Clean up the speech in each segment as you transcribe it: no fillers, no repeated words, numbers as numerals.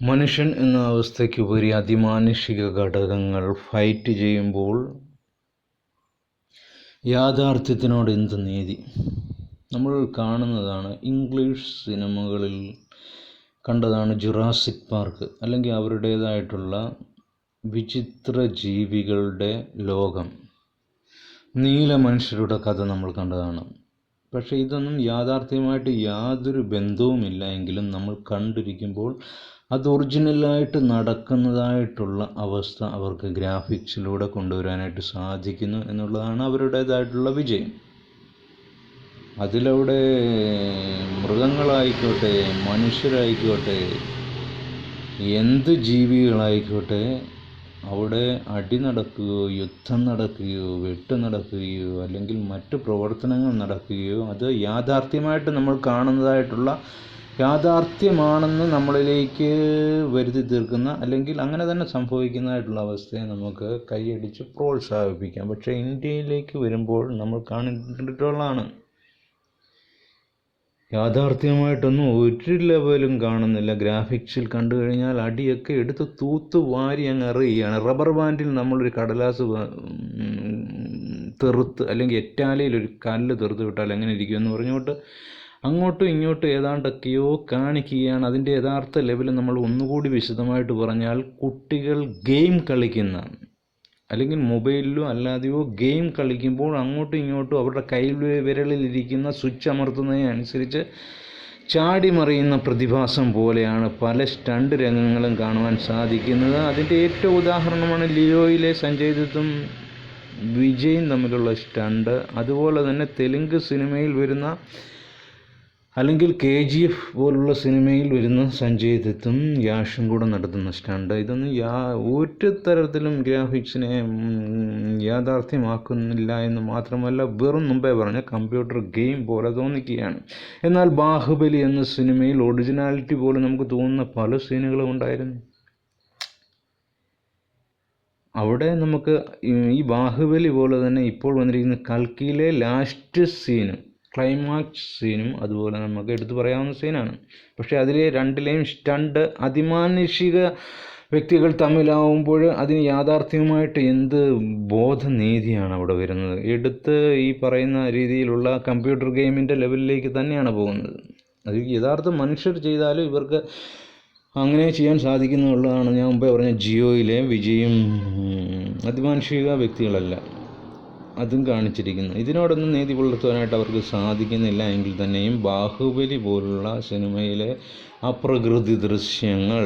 മനുഷ്യൻ എന്ന അവസ്ഥയ്ക്കുപരി അതിമാനുഷിക ഘടകങ്ങൾ ഫൈറ്റ് ചെയ്യുമ്പോൾ യാഥാർത്ഥ്യത്തിനോട് എന്ത് നീതി? നമ്മൾ കാണുന്നതാണ്, ഇംഗ്ലീഷ് സിനിമകളിൽ കണ്ടതാണ് ജുറാസിക് പാർക്ക്, അല്ലെങ്കിൽ അവരുടേതായിട്ടുള്ള വിചിത്ര ജീവികളുടെ ലോകം, നീല മനുഷ്യരുടെ കഥ നമ്മൾ കണ്ടതാണ്. പക്ഷേ ഇതൊന്നും യാഥാർത്ഥ്യമായിട്ട് യാതൊരു ബന്ധവുമില്ല എങ്കിലും നമ്മൾ കണ്ടിരിക്കുമ്പോൾ അത് ഒറിജിനലായിട്ട് നടക്കുന്നതായിട്ടുള്ള അവസ്ഥ അവർക്ക് ഗ്രാഫിക്സിലൂടെ കൊണ്ടുവരാനായിട്ട് സാധിക്കുന്നു എന്നുള്ളതാണ് അവരുടേതായിട്ടുള്ള വിജയം. അതിലവിടെ മൃഗങ്ങളായിക്കോട്ടെ, മനുഷ്യരായിക്കോട്ടെ, എന്ത് ജീവികളായിക്കോട്ടെ, അവിടെ അടി നടക്കുകയോ യുദ്ധം നടക്കുകയോ വെട്ട് നടക്കുകയോ അല്ലെങ്കിൽ മറ്റ് പ്രവർത്തനങ്ങൾ നടക്കുകയോ അത് യാഥാർത്ഥ്യമായിട്ട് നമ്മൾ കാണുന്നതായിട്ടുള്ള യാഥാർത്ഥ്യമാണെന്ന് നമ്മളിലേക്ക് വരുത്തി തീർക്കുന്ന അല്ലെങ്കിൽ അങ്ങനെ തന്നെ സംഭവിക്കുന്നതായിട്ടുള്ള അവസ്ഥയെ നമുക്ക് കൈയടിച്ച് പ്രോത്സാഹിപ്പിക്കാം. പക്ഷേ ഇന്ത്യയിലേക്ക് വരുമ്പോൾ നമ്മൾ കണ്ടിട്ടുള്ളതാണ്, യാഥാർത്ഥ്യമായിട്ടൊന്നും ഒരു ലെവലും കാണുന്നില്ല. ഗ്രാഫിക്സിൽ കണ്ടു കഴിഞ്ഞാൽ അടിയൊക്കെ എടുത്ത് തൂത്ത് വാരി അങ്ങ് എറിയുകയാണ്. റബ്ബർ ബാൻഡിൽ നമ്മളൊരു കടലാസ് തെറുത്ത് അല്ലെങ്കിൽ എറ്റാലയിൽ ഒരു കല്ല് തെറുത്ത് വിട്ടാൽ എങ്ങനെ ഇരിക്കുമെന്ന് പറഞ്ഞുകൊണ്ട് അങ്ങോട്ടും ഇങ്ങോട്ടും ഏതാണ്ടൊക്കെയോ കാണിക്കുകയാണ്. അതിൻ്റെ യഥാർത്ഥ ലെവൽ നമ്മൾ ഒന്നുകൂടി വിശദമായിട്ട് പറഞ്ഞാൽ, കുട്ടികൾ ഗെയിം കളിക്കുന്ന അല്ലെങ്കിൽ മൊബൈലിലോ അല്ലാതെയോ ഗെയിം കളിക്കുമ്പോൾ അങ്ങോട്ടും ഇങ്ങോട്ടും അവരുടെ വിരലിലിരിക്കുന്ന സ്വിച്ച് അമർത്തുന്നതിനനുസരിച്ച് ചാടി മറിയുന്ന പ്രതിഭാസം പോലെയാണ് പല സ്റ്റണ്ട് രംഗങ്ങളും കാണുവാൻ സാധിക്കുന്നത്. അതിൻ്റെ ഏറ്റവും ഉദാഹരണമാണ് ലിയോയിലെ സഞ്ജയ് ദത്തും വിജയും തമ്മിലുള്ള സ്റ്റണ്ട്. അതുപോലെ തന്നെ തെലുങ്ക് സിനിമയിൽ വരുന്ന അല്ലെങ്കിൽ KGF പോലുള്ള സിനിമയിൽ വരുന്ന സഞ്ജയ് ദത്തും യാഷും കൂടെ നടത്തുന്ന സ്റ്റണ്ട്. ഇതൊന്നും ഒരു തരത്തിലും ഗ്രാഫിക്സിനെ യാഥാർത്ഥ്യമാക്കുന്നില്ല എന്ന് മാത്രമല്ല, വെറും മുമ്പേ പറഞ്ഞ കമ്പ്യൂട്ടർ ഗെയിം പോലെ തോന്നിക്കുകയാണ്. എന്നാൽ ബാഹുബലി എന്ന സിനിമയിൽ ഒറിജിനാലിറ്റി പോലെ നമുക്ക് തോന്നുന്ന പല സീനുകളും ഉണ്ടായിരുന്നു. അവിടെ നമുക്ക് ഈ ബാഹുബലി പോലെ തന്നെ ഇപ്പോൾ വന്നിരിക്കുന്ന കൽക്കിയിലെ ലാസ്റ്റ് സീനും ക്ലൈമാക്സ് സീനും അതുപോലെ നമുക്ക് എടുത്തു പറയാവുന്ന സീനാണ്. പക്ഷേ അതിലെ രണ്ടിലെയും സ്റ്റണ്ട് അതിമാനുഷിക വ്യക്തികൾ തമ്മിലാവുമ്പോൾ അതിന് യാഥാർത്ഥ്യവുമായിട്ട് എന്ത് ബോധനീതിയാണ് അവിടെ വരുന്നത്? എടുത്ത് ഈ പറയുന്ന രീതിയിലുള്ള കമ്പ്യൂട്ടർ ഗെയിമിൻ്റെ ലെവലിലേക്ക് തന്നെയാണ് പോകുന്നത്. അത് യഥാർത്ഥ മനുഷ്യർ ചെയ്താലും ഇവർക്ക് അങ്ങനെ ചെയ്യാൻ സാധിക്കുന്നുള്ളതാണ് ഞാൻ മുമ്പേ പറഞ്ഞ ജിയോയിലെ വിജയും അതിമാനുഷിക വ്യക്തികളല്ല അതും കാണിച്ചിരിക്കുന്നു. ഇതിനോടൊന്നും നീതി പുലർത്തുവാനായിട്ട് അവർക്ക് സാധിക്കുന്നില്ല എങ്കിൽ തന്നെയും ബാഹുബലി പോലുള്ള സിനിമയിലെ അപ്രകൃതി ദൃശ്യങ്ങൾ,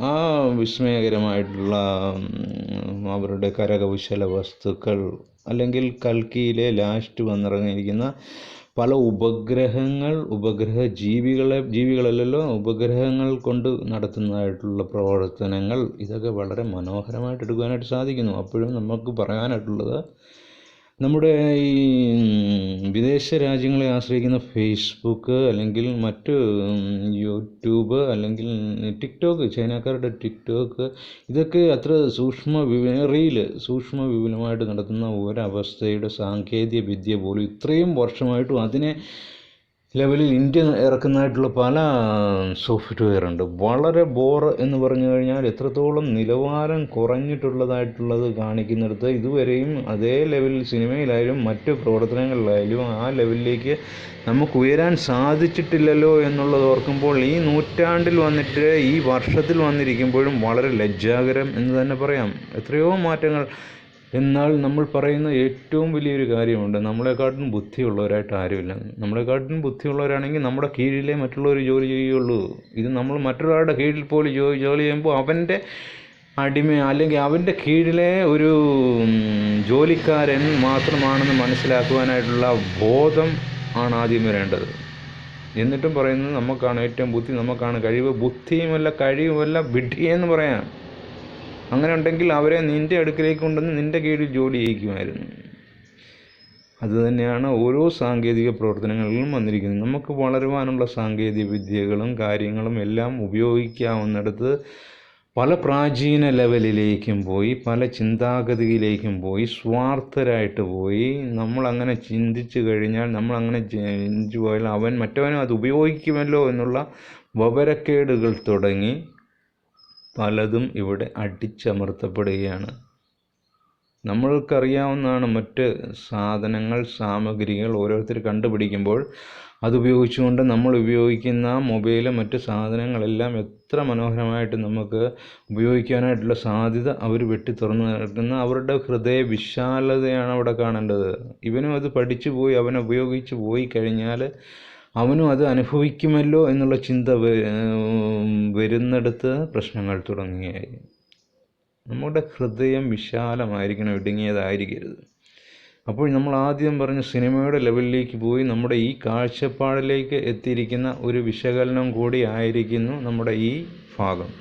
ആ വിസ്മയകരമായിട്ടുള്ള അവരുടെ കരകൗശല വസ്തുക്കൾ, അല്ലെങ്കിൽ കൽക്കിയിലെ ലാസ്റ്റ് വന്നിറങ്ങിയിരിക്കുന്ന പല ഉപഗ്രഹങ്ങൾ കൊണ്ട് നടത്തുന്നതായിട്ടുള്ള പ്രവർത്തനങ്ങൾ, ഇതൊക്കെ വളരെ മനോഹരമായിട്ട് എടുക്കാനായിട്ട് സാധിക്കുന്നു. അപ്പോഴും നമുക്ക് പറയാനായിട്ടുള്ളത്, നമ്മുടെ ഈ വിദേശ രാജ്യങ്ങളെ ആശ്രയിക്കുന്ന ഫേസ്ബുക്ക് അല്ലെങ്കിൽ മറ്റ് യൂട്യൂബ് അല്ലെങ്കിൽ ടിക്ടോക്ക്, ചൈനക്കാരുടെ ടിക്ടോക്ക്, ഇതൊക്കെ അത്ര സൂക്ഷ്മ വിപുലമായിട്ട് നടത്തുന്ന ഒരവസ്ഥയുടെ സാങ്കേതിക വിദ്യ പോലും ഇത്രയും വർഷമായിട്ടും അതിനെ ലെവലിൽ ഇന്ത്യ ഇറക്കുന്നതായിട്ടുള്ള പല സോഫ്റ്റ്വെയർ ഉണ്ട്. വളരെ എന്ന് പറഞ്ഞു കഴിഞ്ഞാൽ എത്രത്തോളം നിലവാരം കുറഞ്ഞിട്ടുള്ളതായിട്ടുള്ളത് കാണിക്കുന്നിടത്ത് ഇതുവരെയും അതേ ലെവലിൽ സിനിമയിലായാലും മറ്റ് പ്രവർത്തനങ്ങളിലായാലും ആ ലെവലിലേക്ക് നമുക്ക് ഉയരാൻ സാധിച്ചിട്ടില്ലല്ലോ എന്നുള്ളത് ഓർക്കുമ്പോൾ ഈ നൂറ്റാണ്ടിൽ വന്നിട്ട് ഈ വർഷത്തിൽ വന്നിരിക്കുമ്പോഴും വളരെ ലജ്ജാകരം എന്ന് തന്നെ പറയാം. എത്രയോ മാറ്റങ്ങൾ. എന്നാൽ നമ്മൾ പറയുന്ന ഏറ്റവും വലിയൊരു കാര്യമുണ്ട്, നമ്മളെക്കാട്ടിലും ബുദ്ധിയുള്ളവരായിട്ട് ആരുമില്ല. നമ്മളെക്കാട്ടിലും ബുദ്ധിയുള്ളവരാണെങ്കിൽ നമ്മുടെ കീഴിലേ മറ്റുള്ളവർ ജോലി ചെയ്യുകയുള്ളൂ. ഇത് നമ്മൾ മറ്റൊരാളുടെ കീഴിൽ പോലും ജോലി ചെയ്യുമ്പോൾ അവൻ്റെ അടിമ അല്ലെങ്കിൽ അവൻ്റെ കീഴിലെ ഒരു ജോലിക്കാരൻ മാത്രമാണെന്ന് മനസ്സിലാക്കുവാനായിട്ടുള്ള ബോധം ആണ് ആദ്യം വരേണ്ടത്. എന്നിട്ടും പറയുന്നത് നമുക്കാണ് ഏറ്റവും ബുദ്ധി, നമുക്കാണ് കഴിവ്. ബുദ്ധിയുമല്ല കഴിവുമല്ല വിഡ്ഢിയെന്ന് പറയാം. അങ്ങനെ ഉണ്ടെങ്കിൽ അവരെ നിൻ്റെ അടുക്കിലേക്ക് കൊണ്ടുവന്ന് നിൻ്റെ കീഴിൽ ജോലി ചെയ്യിക്കുമായിരുന്നു. അതുതന്നെയാണ് ഓരോ സാങ്കേതിക പ്രവർത്തനങ്ങളിലും വന്നിരിക്കുന്നത്. നമുക്ക് വളരുവാനുള്ള സാങ്കേതിക വിദ്യകളും കാര്യങ്ങളും എല്ലാം ഉപയോഗിക്കാവുന്നിടത്ത് പല പ്രാചീന ലെവലിലേക്കും പോയി, പല ചിന്താഗതിയിലേക്കും പോയി, സ്വാർത്ഥരായിട്ട് പോയി. നമ്മളങ്ങനെ ചിന്തിച്ചു കഴിഞ്ഞാൽ, നമ്മളങ്ങനെ ചിന്തിച്ചു പോയാൽ മറ്റവനും അത് ഉപയോഗിക്കുമല്ലോ എന്നുള്ള വപരക്കേടുകൾ തുടങ്ങി പലതും ഇവിടെ അടിച്ചമർത്തപ്പെടുകയാണ്. നമ്മൾക്കറിയാവുന്നതാണ്, മറ്റ് സാധനങ്ങൾ, സാമഗ്രികൾ ഓരോരുത്തർ കണ്ടുപിടിക്കുമ്പോൾ അതുപയോഗിച്ചുകൊണ്ട് നമ്മൾ ഉപയോഗിക്കുന്ന മൊബൈലും മറ്റ് സാധനങ്ങളെല്ലാം എത്ര മനോഹരമായിട്ട് നമുക്ക് ഉപയോഗിക്കാനായിട്ടുള്ള സാധ്യത അവർ തുറന്നു നിൽക്കുന്ന അവരുടെ ഹൃദയ വിശാലതയാണ് അവിടെ കാണേണ്ടത്. ഇവനും അത് പഠിച്ചു പോയി, അവൻ ഉപയോഗിച്ച് പോയി കഴിഞ്ഞാൽ അവനും അത് അനുഭവിക്കുമല്ലോ എന്നുള്ള ചിന്ത വരുന്നിടത്ത് പ്രശ്നങ്ങൾ തുടങ്ങുകയായി. നമ്മുടെ ഹൃദയം വിശാലമായിരിക്കണം, ഇടുങ്ങിയതായിരിക്കരുത്. അപ്പോൾ നമ്മൾ ആദ്യം പറഞ്ഞ സിനിമയുടെ ലെവലിലേക്ക് പോയി നമ്മുടെ ഈ കാഴ്ചപ്പാടിലേക്ക് എത്തിയിരിക്കുന്ന ഒരു വിശകലനം കൂടി ആയിരിക്കുന്നു നമ്മുടെ ഈ ഭാഗം.